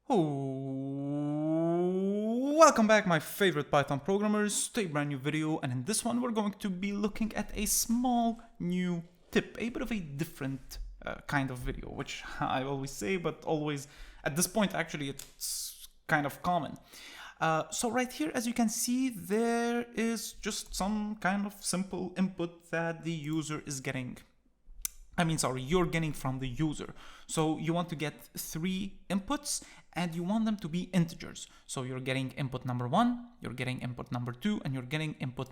Welcome back, my favorite Python programmers, to a brand new video, and in this one we're going to be looking at a small new tip, a bit of a different kind of video, which I always say, but always at this point actually it's kind of common. So right here, as you can see, there is just some kind of simple input that the user is getting. You're getting from the user. So you want to get 3 inputs and you want them to be integers. So you're getting input number 1, you're getting input number 2, and you're getting input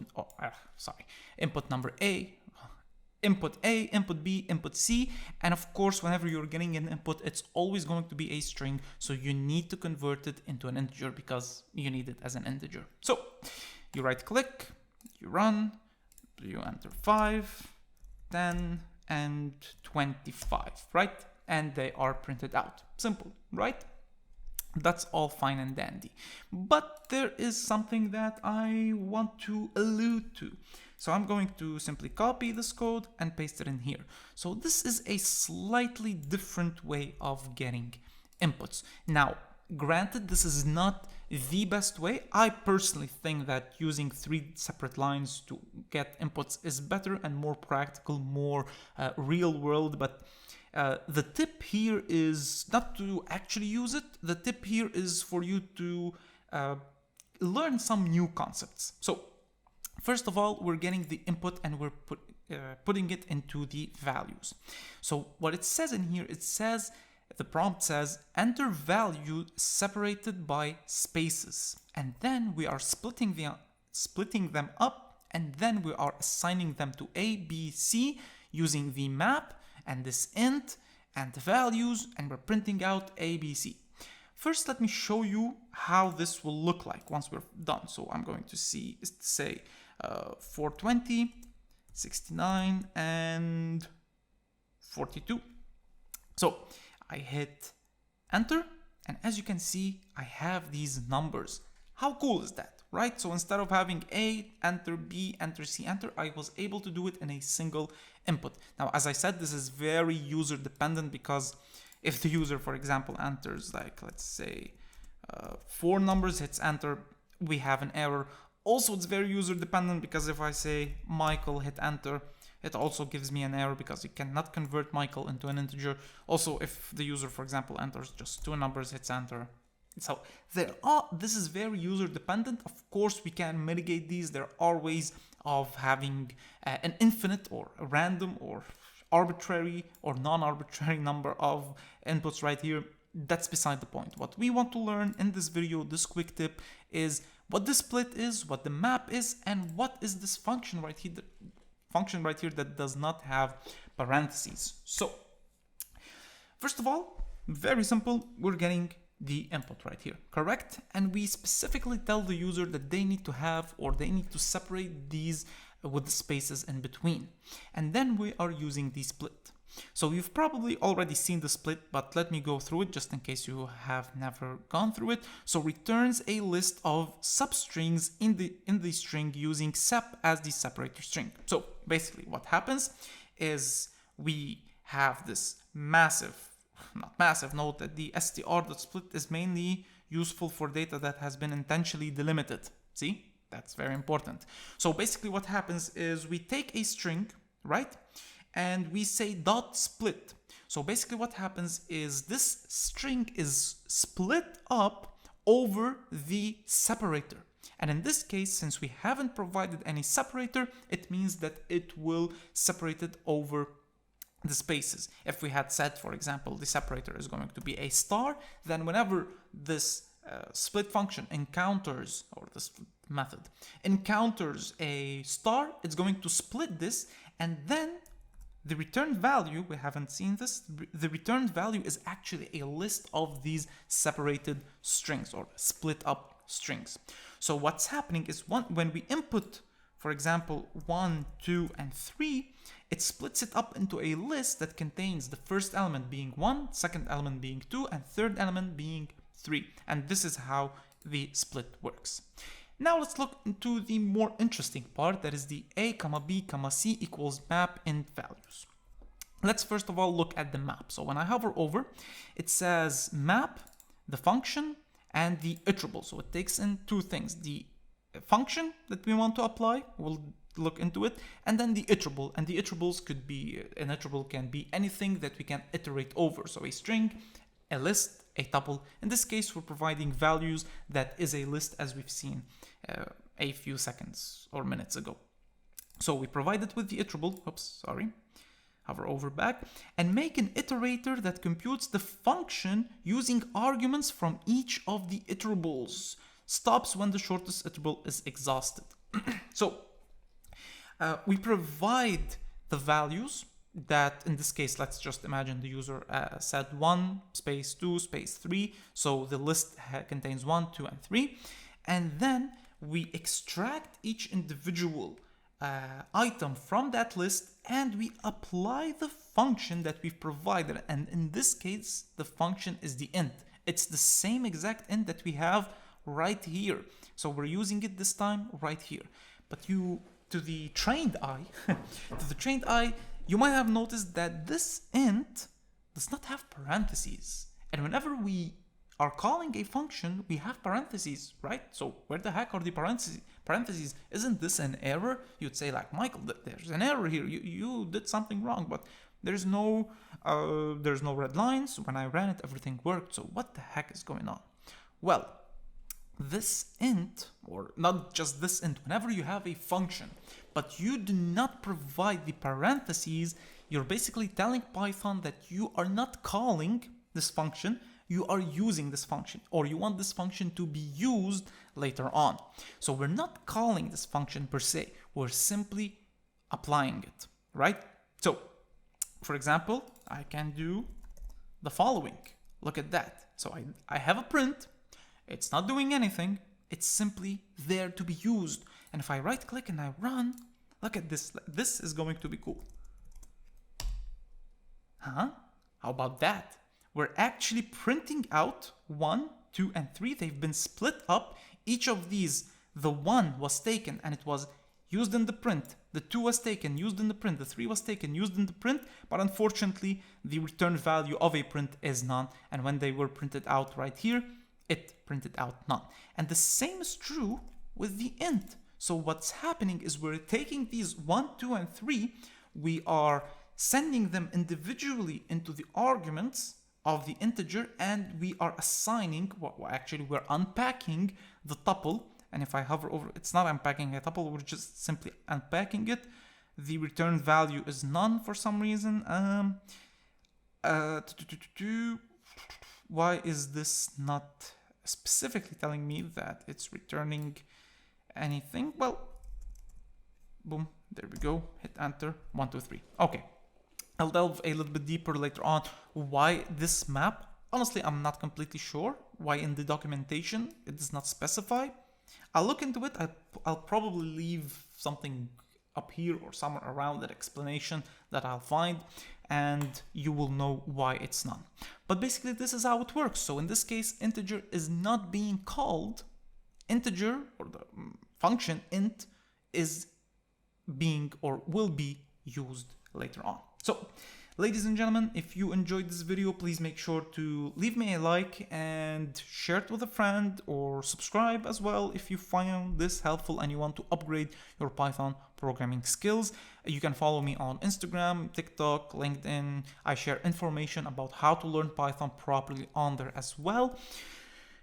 number A, input A, input B, input C. And of course, whenever you're getting an input, it's always going to be a string. So you need to convert it into an integer because you need it as an integer. So you right click, you run, you enter 5, 10, and 25, right? And they are printed out. Simple, right? That's all fine and dandy. But there is something that I want to allude to. So I'm going to simply copy this code and paste it in here. So this is a slightly different way of getting inputs. Now, granted, this is not the best way. I personally think that using 3 separate lines to get inputs is better and more practical, more real world. But the tip here is not to actually use it. The tip here is for you to learn some new concepts. So first of all, we're getting the input and we're putting it into the values. So what it says in here, the prompt says enter value separated by spaces, and then we are splitting them up, and then we are assigning them to A, B, C using the map and this int and the values, and we're printing out A, B, C. First, let me show you how this will look like once we're done. So I'm going to say 420, 69, and 42. So I hit enter, and as you can see, I have these numbers. How cool is that, right? So instead of having A, enter, B, enter, C, enter, I was able to do it in a single input. Now, as I said, this is very user dependent, because if the user, for example, enters, like, let's say 4 numbers, hits enter, we have an error. Also, it's very user dependent, because if I say Michael, hit enter, it also gives me an error because you cannot convert Michael into an integer. Also, if the user, for example, enters just 2 numbers, hits enter. So this is very user dependent. Of course, we can mitigate these. There are ways of having an infinite or a random or arbitrary or non-arbitrary number of inputs right here. That's beside the point. What we want to learn in this video, this quick tip, is what the split is, what the map is, and what is this function right here that does not have parentheses. So first of all, very simple, we're getting the input right here, correct? And we specifically tell the user that they need to have, or they need to separate these with the spaces in between. And then we are using the split. So you've probably already seen the split, but let me go through it just in case you have never gone through it. So returns a list of substrings in the string using sep as the separator string. So basically what happens is we have this note that the str.split is mainly useful for data that has been intentionally delimited. See, that's very important. So basically what happens is we take a string, right? And we say dot split. So basically what happens is this string is split up over the separator. And in this case, since we haven't provided any separator, it means that it will separate it over the spaces. If we had said, for example, the separator is going to be a star, then whenever this split function encounters, or the split method encounters a star, it's going to split this, and then the returned value, we haven't seen this, the returned value is actually a list of these separated strings or split up strings. So what's happening is when we input, for example, 1, 2, and 3, it splits it up into a list that contains the first element being 1, second element being 2, and third element being 3. And this is how the split works. Now let's look into the more interesting part, that is the a, b, c equals map int values. Let's first of all look at the map. So when I hover over, it says map the function and the iterable. So it takes in two things: the function that we want to apply, we'll look into it, and then the iterable. And the iterables could be, an iterable can be anything that we can iterate over. So a string, a list, a tuple. In this case, we're providing values that is a list, as we've seen a few seconds or minutes ago. So we provide it with the iterable, hover over back, and make an iterator that computes the function using arguments from each of the iterables. Stops when the shortest iterable is exhausted. So we provide the values that, in this case, let's just imagine the user said 1 space 2 space 3. So the list contains 1, 2, and 3. And then we extract each individual item from that list, and we apply the function that we've provided. And in this case, the function is the int. It's the same exact int that we have right here. So we're using it this time right here. But to the trained eye, you might have noticed that this int does not have parentheses. And whenever we are calling a function, we have parentheses, right? So where the heck are the parentheses? Isn't this an error? You'd say, like, Michael, there's an error here. You did something wrong, but there's no red lines. When I ran it, everything worked. So what the heck is going on? Well, this int, or not just this int, whenever you have a function, but you do not provide the parentheses, you're basically telling Python that you are not calling this function, you are using this function, or you want this function to be used later on. So we're not calling this function per se, we're simply applying it, right? So, for example, I can do the following. Look at that. So I have a print. It's not doing anything. It's simply there to be used. And if I right click and I run, look at this. This is going to be cool. How about that? We're actually printing out 1, 2, and 3. They've been split up. Each of these, the 1 was taken and it was used in the print. The 2 was taken, used in the print. The 3 was taken, used in the print. But unfortunately, the return value of a print is none. And when they were printed out right here, it printed out none. And the same is true with the int. So what's happening is we're taking these 1, 2, and 3. We are sending them individually into the arguments of the integer, and we are assigning, actually we're unpacking the tuple. And if I hover over, it's not unpacking a tuple, we're just simply unpacking it. The return value is none for some reason. Why is this not specifically telling me that it's returning anything? Well, boom, there we go. Hit enter, 1, 2, 3. Okay. I'll delve a little bit deeper later on why this map. Honestly, I'm not completely sure why in the documentation it does not specify. I'll look into it. I'll probably leave something up here or somewhere around that explanation that I'll find, and you will know why it's none. But basically this is how it works. So in this case, integer is not being called. Integer, or the function int, is being or will be used later on. So, ladies and gentlemen, if you enjoyed this video, please make sure to leave me a like and share it with a friend, or subscribe as well if you find this helpful and you want to upgrade your Python programming skills. You can follow me on Instagram, TikTok, LinkedIn. I share information about how to learn Python properly on there as well.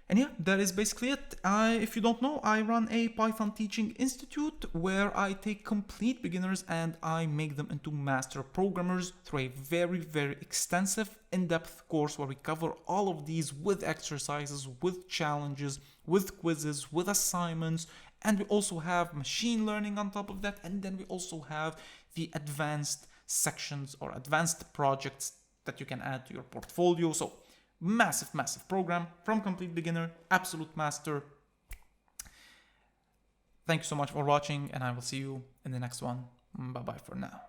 And yeah, that is basically it. If you don't know, I run a Python teaching institute where I take complete beginners and I make them into master programmers through a very, very extensive, in-depth course where we cover all of these with exercises, with challenges, with quizzes, with assignments. And we also have machine learning on top of that. And then we also have the advanced sections or advanced projects that you can add to your portfolio. So massive, massive program from complete beginner, absolute master. Thank you so much for watching, and I will see you in the next one. Bye-bye for now.